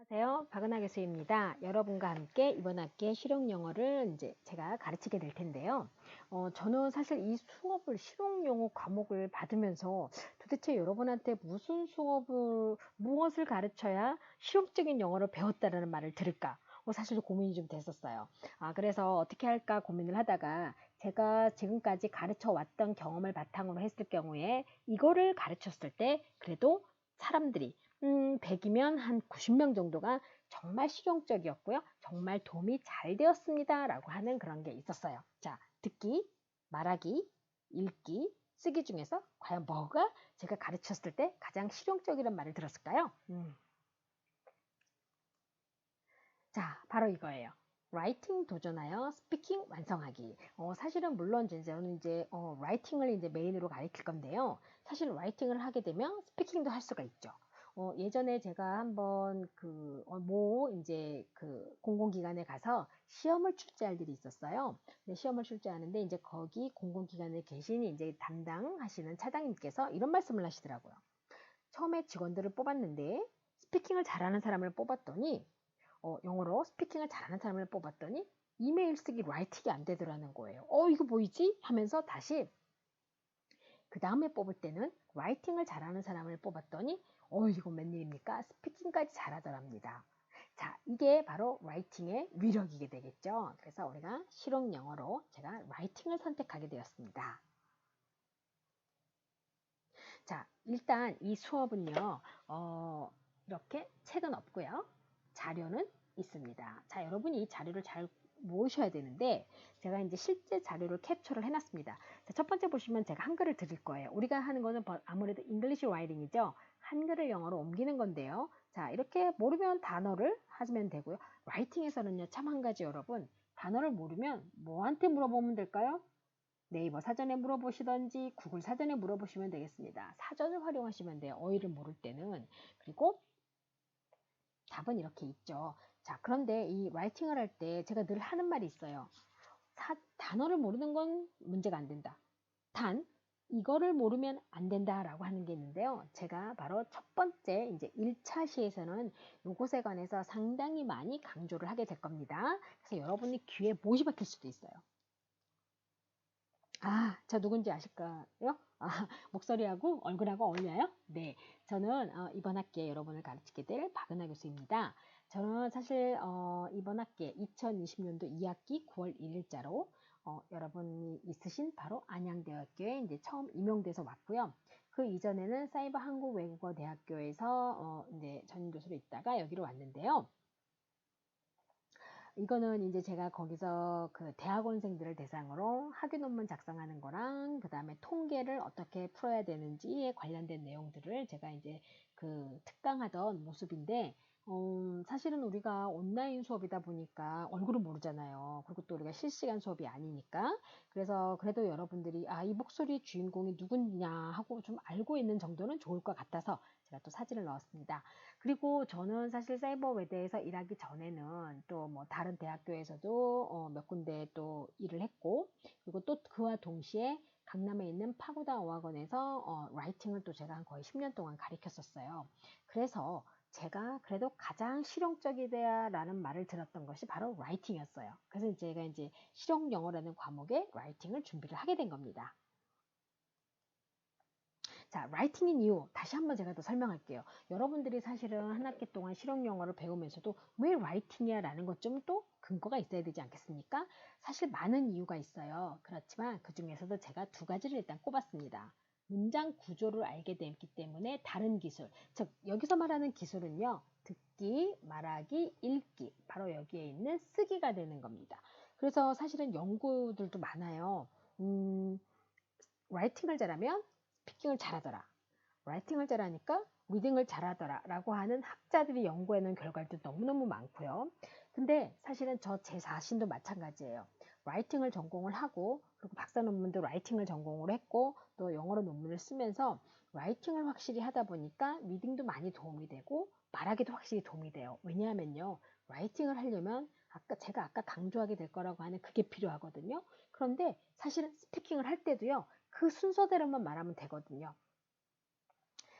안녕하세요. 박은하 교수입니다. 여러분과 함께 이번 학기의 실용 영어를 이제 제가 가르치게 될 텐데요. 저는 사실 이 수업을 실용 영어 과목을 받으면서 도대체 여러분한테 무엇을 가르쳐야 실용적인 영어를 배웠다라는 말을 들을까? 사실 고민이 좀 됐었어요. 그래서 어떻게 할까 고민을 하다가 제가 지금까지 가르쳐 왔던 경험을 바탕으로 했을 경우에 이거를 가르쳤을 때 그래도 사람들이 100이면 한 90명 정도가 정말 실용적이었고요. 정말 도움이 잘 되었습니다. 라고 하는 그런 게 있었어요. 자, 듣기, 말하기, 읽기, 쓰기 중에서 과연 뭐가 제가 가르쳤을 때 가장 실용적이란 말을 들었을까요? 자, 바로 이거예요. 라이팅 도전하여 스피킹 완성하기. 사실은 물론 저는 이제 라이팅을 이제 메인으로 가르칠 건데요. 사실 라이팅을 하게 되면 스피킹도 할 수가 있죠. 예전에 제가 한번 이제 공공기관에 가서 시험을 출제할 일이 있었어요. 근데 시험을 출제하는데 이제 거기 공공기관에 계신 이제 담당하시는 차장님께서 이런 말씀을 하시더라고요. 처음에 직원들을 뽑았는데 스피킹을 잘하는 사람을 뽑았더니 영어로 스피킹을 잘하는 사람을 뽑았더니 이메일 쓰기 라이팅이 안 되더라는 거예요. 이거 뭐이지? 하면서 다시 그 다음에 뽑을 때는 라이팅을 잘하는 사람을 뽑았더니 이건 웬일입니까? 스피킹까지 잘하더랍니다. 자, 이게 바로 라이팅의 위력이게 되겠죠. 그래서 우리가 실용 영어로 제가 라이팅을 선택하게 되었습니다. 자, 일단 이 수업은요, 이렇게 책은 없고요. 자료는 있습니다. 자, 여러분이 이 자료를 잘 모으셔야 되는데 제가 이제 실제 자료를 캡처를 해놨습니다. 자, 첫 번째 보시면 제가 한글을 드릴 거예요. 우리가 하는 거는 아무래도 잉글리시 라이팅이죠. 한글을 영어로 옮기는 건데요. 자, 이렇게 모르면 단어를 하시면 되고요. 라이팅에서는요, 참 한 가지 여러분, 단어를 모르면 뭐한테 물어보면 될까요? 네이버 사전에 물어보시던지 구글 사전에 물어보시면 되겠습니다. 사전을 활용하시면 돼요. 어휘를 모를 때는. 그리고 답은 이렇게 있죠. 자, 그런데 이 라이팅을 할 때 제가 늘 하는 말이 있어요. 단어를 모르는 건 문제가 안 된다. 단 이거를 모르면 안 된다라고 하는 게 있는데요. 제가 바로 첫 번째 이제 1차 시에서는 요것에 관해서 상당히 많이 강조를 하게 될 겁니다. 그래서 여러분이 귀에 못이 박힐 수도 있어요. 저 누군지 아실까요? 목소리하고 얼굴하고 어울려요? 네, 저는 이번 학기에 여러분을 가르치게 될 박은하 교수입니다. 저는 사실 이번 학기에 2020년도 2학기 9월 1일자로 여러분이 있으신 바로 안양대학교에 이제 처음 임용돼서 왔고요. 그 이전에는 사이버 한국외국어대학교에서 이제 전임 교수로 있다가 여기로 왔는데요. 이거는 이제 제가 거기서 그 대학원생들을 대상으로 학위 논문 작성하는 거랑 그 다음에 통계를 어떻게 풀어야 되는지에 관련된 내용들을 제가 이제 특강하던 모습인데 사실은 우리가 온라인 수업이다 보니까 얼굴을 모르잖아요. 그리고 또 우리가 실시간 수업이 아니니까. 그래서 그래도 여러분들이 이 목소리 주인공이 누구냐 하고 좀 알고 있는 정도는 좋을 것 같아서 제가 또 사진을 넣었습니다. 그리고 저는 사실 사이버 외대에서 일하기 전에는 또 뭐 다른 대학교에서도 몇 군데 또 일을 했고, 그리고 또 그와 동시에 강남에 있는 파고다 어학원에서 라이팅을 또 제가 한 거의 10년 동안 가르쳤었어요. 그래서 제가 그래도 가장 실용적이다라는 말을 들었던 것이 바로 라이팅이었어요. 그래서 제가 이제 실용 영어라는 과목에 라이팅을 준비를 하게 된 겁니다. 자, 라이팅인 이유 다시 한번 제가 더 설명할게요. 여러분들이 사실은 한 학기 동안 실용 영어를 배우면서도 왜 라이팅이야 라는 것 좀 또 근거가 있어야 되지 않겠습니까? 사실 많은 이유가 있어요. 그렇지만 그 중에서도 제가 두 가지를 일단 꼽았습니다. 문장 구조를 알게 됐기 때문에 다른 기술, 즉 여기서 말하는 기술은요. 듣기, 말하기, 읽기, 바로 여기에 있는 쓰기가 되는 겁니다. 그래서 사실은 연구들도 많아요. 라이팅을 잘하면 스피킹을 잘하더라. 라이팅을 잘하니까 리딩을 잘하더라 라고 하는 학자들이 연구해 놓은 결과들도 너무너무 많고요. 근데 사실은 제 자신도 마찬가지예요. 라이팅을 전공을 하고 그리고 박사 논문도 라이팅을 전공을 했고 또 영어로 논문을 쓰면서 라이팅을 확실히 하다 보니까 리딩도 많이 도움이 되고 말하기도 확실히 도움이 돼요. 왜냐하면요. 라이팅을 하려면 제가 아까 강조하게 될 거라고 하는 그게 필요하거든요. 그런데 사실은 스피킹을 할 때도요. 그 순서대로만 말하면 되거든요.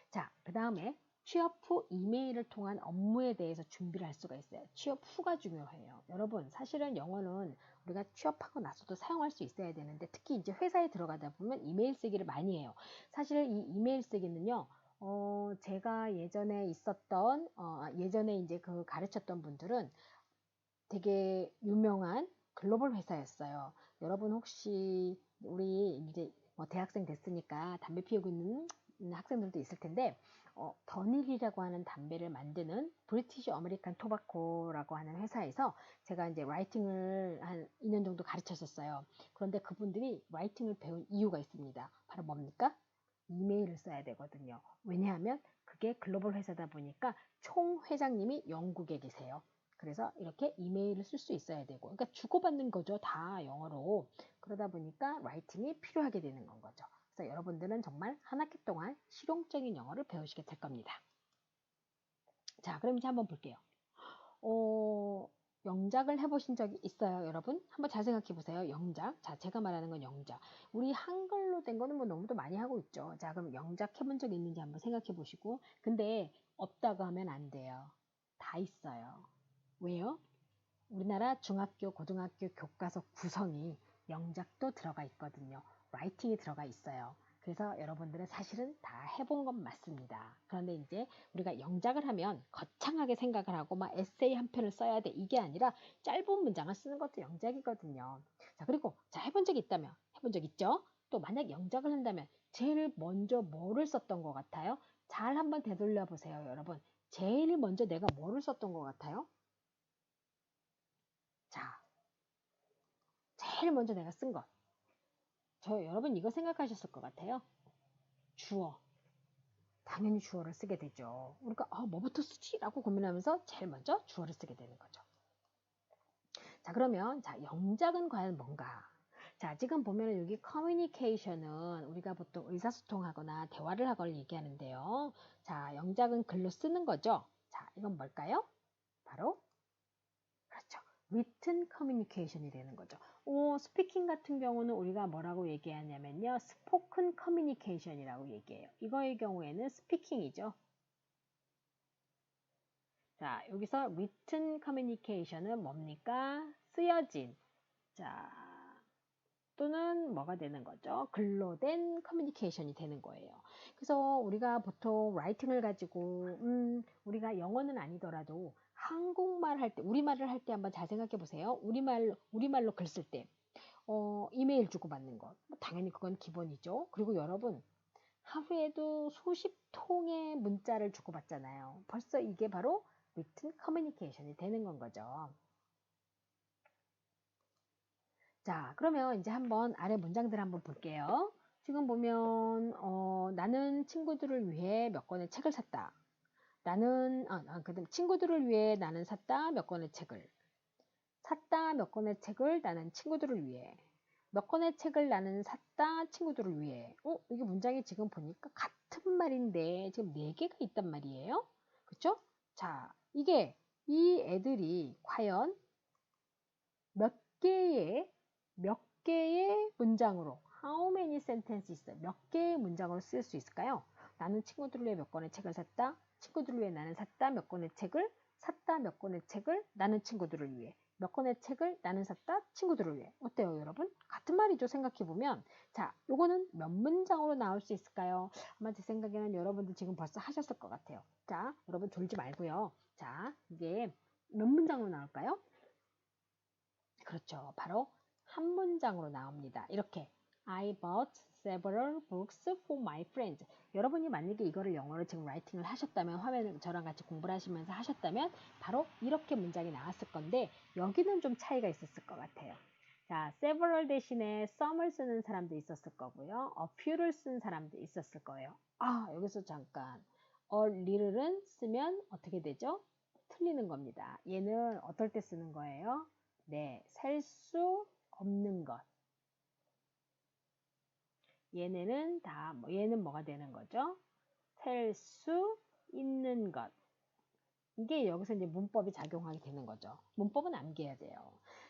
자, 그 다음에 취업 후 이메일을 통한 업무에 대해서 준비를 할 수가 있어요. 취업 후가 중요해요. 여러분, 사실은 영어는 우리가 취업하고 나서도 사용할 수 있어야 되는데, 특히 이제 회사에 들어가다 보면 이메일 쓰기를 많이 해요. 사실 이 이메일 쓰기는요, 제가 예전에 있었던, 예전에 이제 그 가르쳤던 분들은 되게 유명한 글로벌 회사였어요. 여러분 혹시 우리 이제 뭐 대학생 됐으니까 담배 피우고 있는 학생들도 있을 텐데, 더닉이라고 하는 담배를 만드는 브리티시 어메리칸 토바코라고 하는 회사에서 제가 이제 라이팅을 한 2년 정도 가르쳤었어요. 그런데 그분들이 라이팅을 배운 이유가 있습니다. 바로 뭡니까? 이메일을 써야 되거든요. 왜냐하면 그게 글로벌 회사다 보니까 총 회장님이 영국에 계세요. 그래서 이렇게 이메일을 쓸 수 있어야 되고, 그러니까 주고받는 거죠. 다 영어로. 그러다 보니까 라이팅이 필요하게 되는 건 거죠. 그래서 여러분들은 정말 한 학기 동안 실용적인 영어를 배우시게 될 겁니다. 자, 그럼 이제 한번 볼게요. 영작을 해보신 적이 있어요, 여러분? 한번 잘 생각해 보세요. 영작. 자, 제가 말하는 건 영작. 우리 한글로 된 거는 뭐 너무도 많이 하고 있죠. 자, 그럼 영작 해본 적 있는지 한번 생각해 보시고. 근데 없다고 하면 안 돼요. 다 있어요. 왜요? 우리나라 중학교, 고등학교 교과서 구성이 영작도 들어가 있거든요. 라이팅이 들어가 있어요. 그래서 여러분들은 사실은 다 해본 건 맞습니다. 그런데 이제 우리가 영작을 하면 거창하게 생각을 하고 막 에세이 한 편을 써야 돼. 이게 아니라 짧은 문장을 쓰는 것도 영작이거든요. 자, 그리고 자, 해본 적 있다면 해본 적 있죠? 또 만약 영작을 한다면 제일 먼저 뭐를 썼던 것 같아요? 잘 한번 되돌려 보세요, 여러분. 제일 먼저 내가 뭐를 썼던 것 같아요? 자, 제일 먼저 내가 쓴 것. 여러분 이거 생각하셨을 것 같아요. 주어. 당연히 주어를 쓰게 되죠. 우리가 뭐부터 쓰지? 라고 고민하면서 제일 먼저 주어를 쓰게 되는 거죠. 자, 그러면 자, 영작은 과연 뭔가? 자, 지금 보면 여기 커뮤니케이션은 우리가 보통 의사소통하거나 대화를 하거나 얘기하는데요. 자, 영작은 글로 쓰는 거죠. 자, 이건 뭘까요? 바로 그렇죠. written communication이 되는 거죠. 스피킹 같은 경우는 우리가 뭐라고 얘기하냐면요. spoken communication이라고 얘기해요. 이거의 경우에는 스피킹이죠. 자, 여기서 written communication은 뭡니까? 쓰여진. 자, 또는 뭐가 되는 거죠? 글로 된 커뮤니케이션이 되는 거예요. 그래서 우리가 보통 라이팅을 가지고 우리가 영어는 아니더라도 한국말 할 때, 우리말을 할 때 한번 잘 생각해 보세요. 우리말로 글 쓸 때, 이메일 주고받는 것. 당연히 그건 기본이죠. 그리고 여러분, 하루에도 수십 통의 문자를 주고받잖아요. 벌써 이게 바로 written communication이 되는 건 거죠. 자, 그러면 이제 한번 아래 문장들 한번 볼게요. 지금 보면 나는 친구들을 위해 몇 권의 책을 샀다. 그다음 친구들을 위해 나는 샀다 몇 권의 책을. 샀다 몇 권의 책을 나는 친구들을 위해. 몇 권의 책을 나는 샀다 친구들을 위해. 이게 문장이 지금 보니까 같은 말인데 지금 네 개가 있단 말이에요. 그쵸? 자, 이 애들이 과연 몇 개의 몇 개의 문장으로 how many sentences 몇 개의 문장으로 쓸 수 있을까요? 나는 친구들을 위해 몇 권의 책을 샀다. 친구들을 위해 나는 샀다 몇 권의 책을 샀다 몇 권의 책을 나는 친구들을 위해 몇 권의 책을 나는 샀다 친구들을 위해. 어때요, 여러분? 같은 말이죠. 생각해보면. 자, 요거는 몇 문장으로 나올 수 있을까요? 아마 제 생각에는 여러분들 지금 벌써 하셨을 것 같아요. 자, 여러분 졸지 말고요. 자, 이게 몇 문장으로 나올까요? 그렇죠. 바로 한 문장으로 나옵니다. 이렇게 I bought several books for my friends. 여러분이 만약에 이거를 영어로 지금 라이팅을 하셨다면, 화면을 저랑 같이 공부를 하시면서 하셨다면 바로 이렇게 문장이 나왔을 건데, 여기는 좀 차이가 있었을 것 같아요. 자, several 대신에 some을 쓰는 사람도 있었을 거고요. a few를 쓰는 사람도 있었을 거예요. 여기서 잠깐 a little은 쓰면 어떻게 되죠? 틀리는 겁니다. 얘는 어떨 때 쓰는 거예요? 네, 셀 수 없는 것. 얘는 뭐가 되는 거죠? 셀 수 있는 것. 이게 여기서 이제 문법이 작용하게 되는 거죠. 문법은 암기해야 돼요.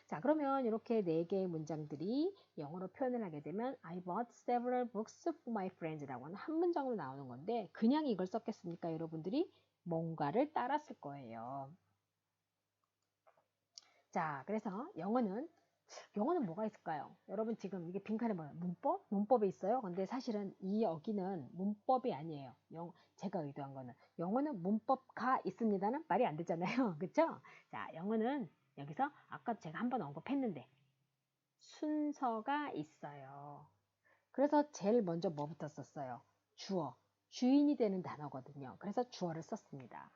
자, 그러면 이렇게 4개의 문장들이 영어로 표현을 하게 되면 I bought several books for my friends라고 하는 한 문장으로 나오는 건데 그냥 이걸 썼겠습니까? 여러분들이 뭔가를 따랐을 거예요. 자, 그래서 영어는 뭐가 있을까요? 여러분 지금 이게 빈칸에 뭐예요? 문법? 문법이 있어요. 근데 사실은 이 여기는 문법이 아니에요. 제가 의도한 거는 영어는 문법가 있습니다는 말이 안 되잖아요. 그쵸? 자, 영어는 여기서 아까 제가 한번 언급했는데 순서가 있어요. 그래서 제일 먼저 뭐부터 썼어요? 주어. 주인이 되는 단어거든요. 그래서 주어를 썼습니다.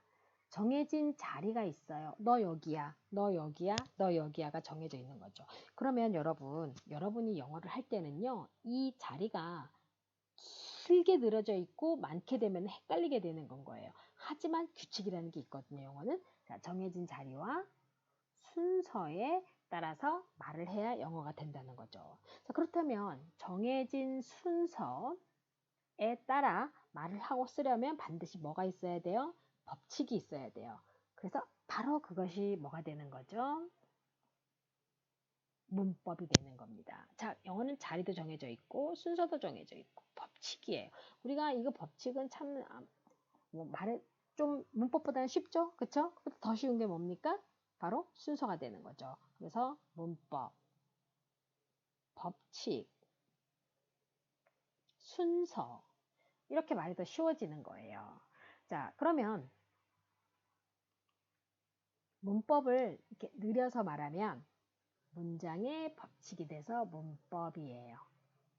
정해진 자리가 있어요. 너 여기야, 너 여기야, 너 여기야가 정해져 있는 거죠. 그러면 여러분이 영어를 할 때는요, 이 자리가 길게 늘어져 있고 많게 되면 헷갈리게 되는 건 거예요. 하지만 규칙이라는 게 있거든요, 영어는. 자, 정해진 자리와 순서에 따라서 말을 해야 영어가 된다는 거죠. 자, 그렇다면 정해진 순서에 따라 말을 하고 쓰려면 반드시 뭐가 있어야 돼요? 법칙이 있어야 돼요. 그래서 바로 그것이 뭐가 되는 거죠? 문법이 되는 겁니다. 자, 영어는 자리도 정해져 있고 순서도 정해져 있고 법칙이에요. 우리가 이거 법칙은 참 말해 좀 문법보다는 쉽죠? 그쵸? 더 쉬운 게 뭡니까? 바로 순서가 되는 거죠. 그래서 문법, 법칙, 순서 이렇게 말이 더 쉬워지는 거예요. 자, 그러면 문법을 이렇게 느려서 말하면 문장의 법칙이 돼서 문법이에요.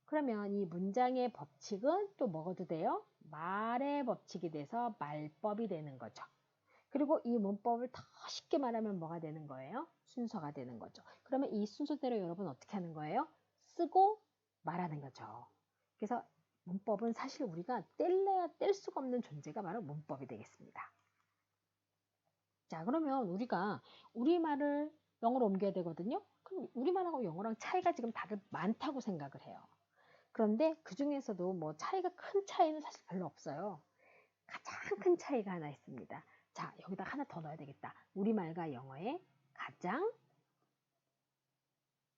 그러면 이 문장의 법칙은 또 뭐가 돼요? 말의 법칙이 돼서 말법이 되는 거죠. 그리고 이 문법을 더 쉽게 말하면 뭐가 되는 거예요? 순서가 되는 거죠. 그러면 이 순서대로 여러분 어떻게 하는 거예요? 쓰고 말하는 거죠. 그래서 문법은 사실 우리가 뗄래야 뗄 수가 없는 존재가 바로 문법이 되겠습니다. 자, 그러면 우리가 우리말을 영어로 옮겨야 되거든요. 그럼 우리말하고 영어랑 차이가 지금 다들 많다고 생각을 해요. 그런데 그 중에서도 뭐 차이가 큰 차이는 사실 별로 없어요. 가장 큰 차이가 하나 있습니다. 자, 여기다 하나 더 넣어야 되겠다. 우리말과 영어의 가장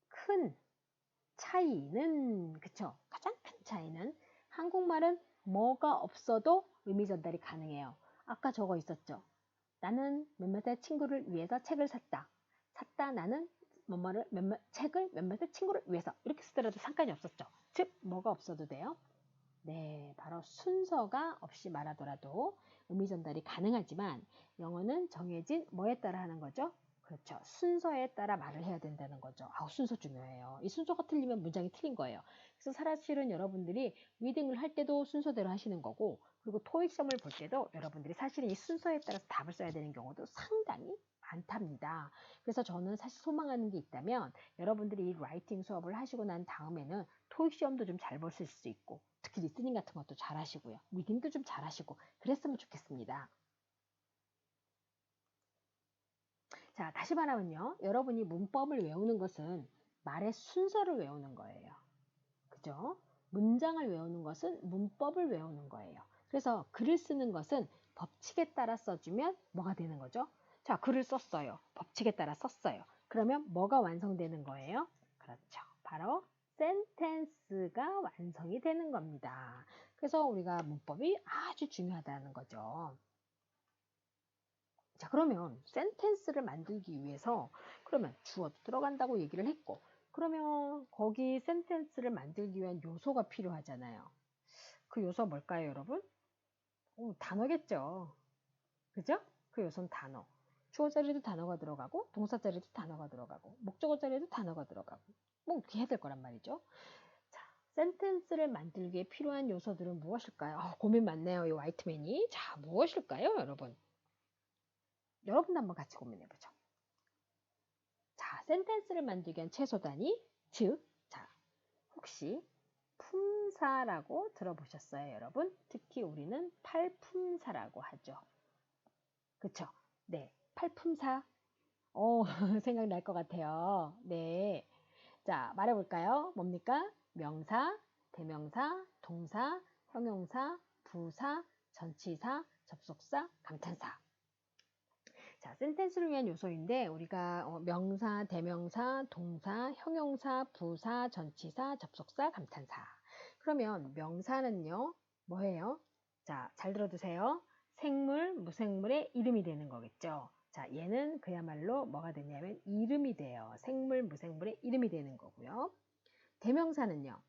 큰 차이는, 그쵸? 가장 큰 차이는 한국말은 뭐가 없어도 의미 전달이 가능해요. 아까 저거 있었죠? 나는 몇몇의 친구를 위해서 책을 샀다. 나는 책을 몇몇의 친구를 위해서 이렇게 쓰더라도 상관이 없었죠. 즉 뭐가 없어도 돼요? 네, 바로 순서가 없이 말하더라도 의미 전달이 가능하지만 영어는 정해진 뭐에 따라 하는 거죠? 그렇죠. 순서에 따라 말을 해야 된다는 거죠. 순서 중요해요. 이 순서가 틀리면 문장이 틀린 거예요. 그래서 사실은 여러분들이 리딩을 할 때도 순서대로 하시는 거고, 그리고 토익 시험을 볼 때도 여러분들이 사실은 이 순서에 따라서 답을 써야 되는 경우도 상당히 많답니다. 그래서 저는 사실 소망하는 게 있다면 여러분들이 이 라이팅 수업을 하시고 난 다음에는 토익 시험도 좀 잘 보실 수 있고, 특히 리스닝 같은 것도 잘 하시고요. 리딩도 좀 잘 하시고 그랬으면 좋겠습니다. 자, 다시 말하면요. 여러분이 문법을 외우는 것은 말의 순서를 외우는 거예요. 그죠? 문장을 외우는 것은 문법을 외우는 거예요. 그래서 글을 쓰는 것은 법칙에 따라 써주면 뭐가 되는 거죠? 자, 글을 썼어요. 법칙에 따라 썼어요. 그러면 뭐가 완성되는 거예요? 그렇죠. 바로 센텐스가 완성이 되는 겁니다. 그래서 우리가 문법이 아주 중요하다는 거죠. 자, 그러면 센텐스를 만들기 위해서 그러면 주어도 들어간다고 얘기를 했고, 그러면 거기 센텐스를 만들기 위한 요소가 필요하잖아요. 그 요소가 뭘까요, 여러분? 단어겠죠. 그죠? 그 요소는 단어. 주어 자리에도 단어가 들어가고, 동사 자리에도 단어가 들어가고, 목적어 자리에도 단어가 들어가고, 뭐 이렇게 해야 될 거란 말이죠. 자, 센텐스를 만들기에 필요한 요소들은 무엇일까요? 고민 많네요, 이 화이트맨이. 자, 무엇일까요, 여러분? 여러분도 한번 같이 고민해보죠. 자, 센텐스를 만들기 위한 최소 단위, 즉, 자, 혹시 품사라고 들어보셨어요, 여러분? 특히 우리는 팔품사라고 하죠. 그쵸? 네, 팔품사. 생각날 것 같아요. 네. 자, 말해볼까요? 뭡니까? 명사, 대명사, 동사, 형용사, 부사, 전치사, 접속사, 감탄사. 자, 센텐스를 위한 요소인데 우리가 명사, 대명사, 동사, 형용사, 부사, 전치사, 접속사, 감탄사. 그러면 명사는요, 뭐예요? 자, 잘 들어두세요. 생물, 무생물의 이름이 되는 거겠죠. 자, 얘는 그야말로 뭐가 되냐면 이름이 돼요. 생물, 무생물의 이름이 되는 거고요. 대명사는요,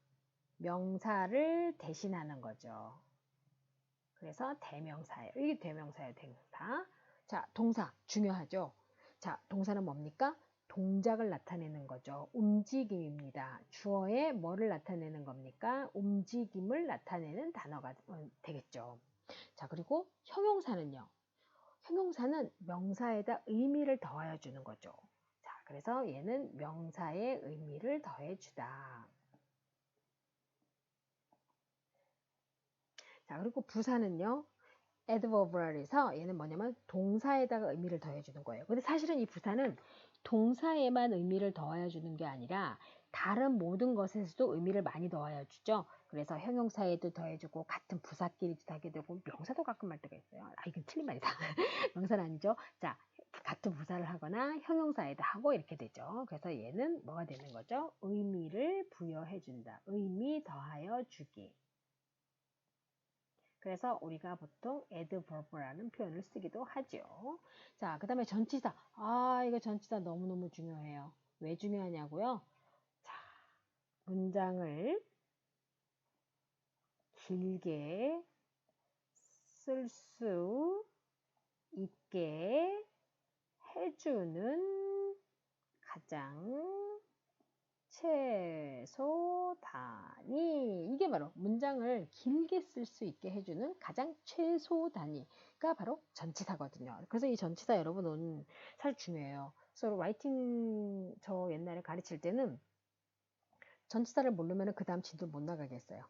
명사를 대신하는 거죠. 그래서 대명사예요. 이게 대명사예요, 대명사. 자, 동사 중요하죠. 자, 동사는 뭡니까? 동작을 나타내는 거죠. 움직임입니다. 주어에 뭐를 나타내는 겁니까? 움직임을 나타내는 단어가 되겠죠. 자, 그리고 형용사는요. 형용사는 명사에다 의미를 더하여 주는 거죠. 자, 그래서 얘는 명사의 의미를 더해 주다. 자, 그리고 부사는요. adverbial에서 얘는 뭐냐면 동사에다가 의미를 더해주는 거예요. 근데 사실은 이 부사는 동사에만 의미를 더해주는 게 아니라 다른 모든 것에서도 의미를 많이 더하여 주죠. 그래서 형용사에도 더해주고 같은 부사끼리도 하게 되고 명사도 가끔 할 때가 있어요. 아, 이건 틀린 말이다. 명사는 아니죠. 자, 같은 부사를 하거나 형용사에도 하고 이렇게 되죠. 그래서 얘는 뭐가 되는 거죠? 의미를 부여해 준다. 의미 더하여 주기. 그래서 우리가 보통 adverb라는 표현을 쓰기도 하죠. 자, 그 다음에 전치사. 아, 이거 전치사 너무너무 중요해요. 왜 중요하냐고요? 자, 문장을 길게 쓸 수 있게 해주는 가장 최소 단위. 이게 바로 문장을 길게 쓸 수 있게 해주는 가장 최소 단위가 바로 전치사거든요. 그래서 이 전치사 여러분은 사실 중요해요. 그래서 라이팅 저 옛날에 가르칠 때는 전치사를 모르면 그 다음 진도 못 나가겠어요.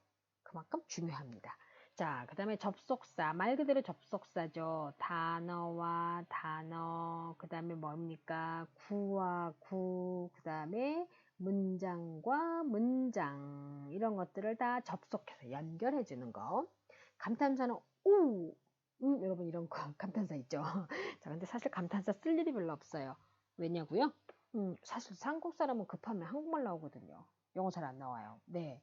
그만큼 중요합니다. 자, 그 다음에 접속사. 말 그대로 접속사죠. 단어와 단어, 그 다음에 뭡니까? 구와 구, 그 다음에 문장과 문장. 이런 것들을 다 접속해서 연결해 주는 거. 감탄사는 우, 여러분 이런 거 감탄사 있죠. 자, 근데 사실 감탄사 쓸 일이 별로 없어요. 왜냐고요? 사실 한국 사람은 급하면 한국말 나오거든요. 영어 잘 안 나와요. 네.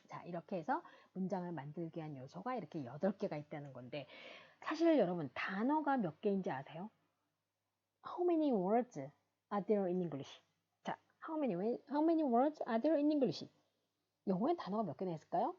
자, 이렇게 해서 문장을 만들게 한 요소가 이렇게 8개가 있다는 건데 사실 여러분 단어가 몇 개인지 아세요? How many words are there in English? 자, how many words are there in English? 영어엔 단어가 몇 개나 있을까요?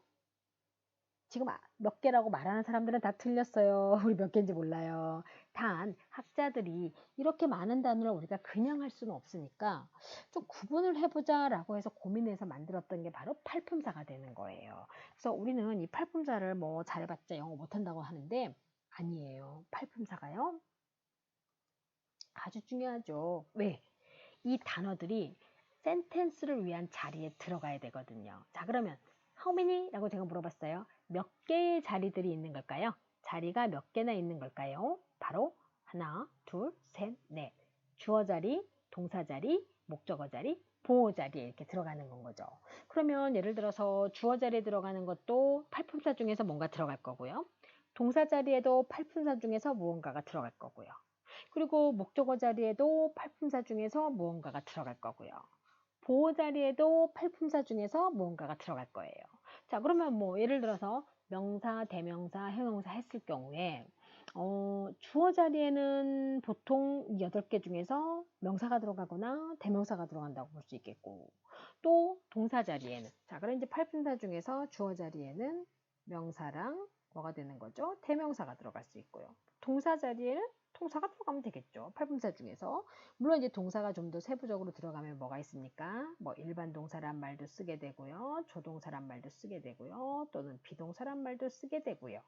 지금 몇 개라고 말하는 사람들은 다 틀렸어요. 우리 몇 개인지 몰라요. 단 학자들이 이렇게 많은 단어를 우리가 그냥 할 수는 없으니까 좀 구분을 해보자 라고 해서 고민해서 만들었던 게 바로 팔품사가 되는 거예요. 그래서 우리는 이 팔품사를 뭐 잘해봤자 영어 못한다고 하는데 아니에요. 팔품사가요 아주 중요하죠. 왜? 이 단어들이 센텐스를 위한 자리에 들어가야 되거든요. 자, 그러면 how many? 라고 제가 물어봤어요. 몇 개의 자리들이 있는 걸까요? 자리가 몇 개나 있는 걸까요? 바로 하나, 둘, 셋, 넷. 주어 자리, 동사 자리, 목적어 자리, 보호 자리에 이렇게 들어가는 건 거죠. 그러면 예를 들어서 주어 자리에 들어가는 것도 팔품사 중에서 뭔가 들어갈 거고요. 동사 자리에도 팔품사 중에서 무언가가 들어갈 거고요. 그리고 목적어 자리에도 팔품사 중에서 무언가가 들어갈 거고요. 보호 자리에도 팔품사 중에서 무언가가 들어갈 거예요. 자, 그러면 뭐 예를 들어서 명사, 대명사, 형용사 했을 경우에 주어 자리에는 보통 8개 중에서 명사가 들어가거나 대명사가 들어간다고 볼 수 있겠고 또 동사 자리에는 자, 그럼 이제 팔품사 중에서 주어 자리에는 명사랑 뭐가 되는 거죠? 대명사가 들어갈 수 있고요. 동사 자리에는 동사가 들어가면 되겠죠. 팔품사 중에서. 물론 이제 동사가 좀 더 세부적으로 들어가면 뭐가 있습니까? 뭐 일반 동사란 말도 쓰게 되고요. 조동사란 말도 쓰게 되고요. 또는 비동사란 말도 쓰게 되고요.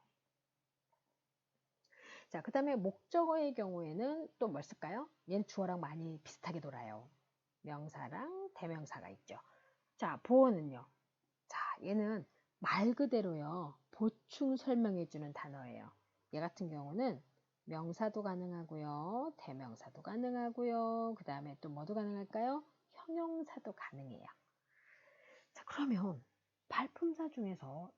자, 그 다음에 목적어의 경우에는 또 뭘 쓸까요? 얘는 주어랑 많이 비슷하게 돌아요. 명사랑 대명사가 있죠. 자, 보어는요. 자, 얘는 말 그대로요. 보충 설명해주는 단어예요. 얘 같은 경우는 명사도 가능하고요. 대명사도 가능하고요. 그 다음에 또 뭐도 가능할까요? 형용사도 가능해요. 자, 그러면 발품사 중에서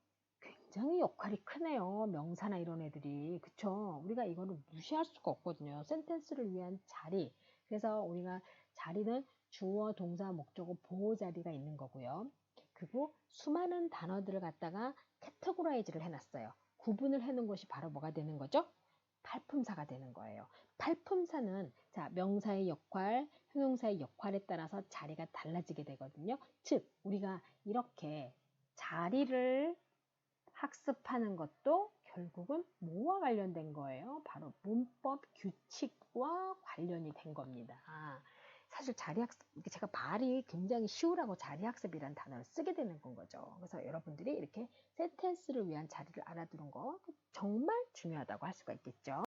굉장히 역할이 크네요. 명사나 이런 애들이. 그쵸? 우리가 이거를 무시할 수가 없거든요. 센텐스를 위한 자리. 그래서 우리가 자리는 주어, 동사, 목적어, 보호 자리가 있는 거고요. 그리고 수많은 단어들을 갖다가 캐테고라이즈를 해놨어요. 구분을 해놓은 것이 바로 뭐가 되는 거죠? 팔품사가 되는 거예요. 팔품사는 자, 명사의 역할, 형용사의 역할에 따라서 자리가 달라지게 되거든요. 즉, 우리가 이렇게 자리를 학습하는 것도 결국은 뭐와 관련된 거예요? 바로 문법 규칙과 관련이 된 겁니다. 사실 자리학습, 제가 말이 굉장히 쉬우라고 자리학습이라는 단어를 쓰게 되는 건 거죠. 그래서 여러분들이 이렇게 센텐스를 위한 자리를 알아두는 거 정말 중요하다고 할 수가 있겠죠.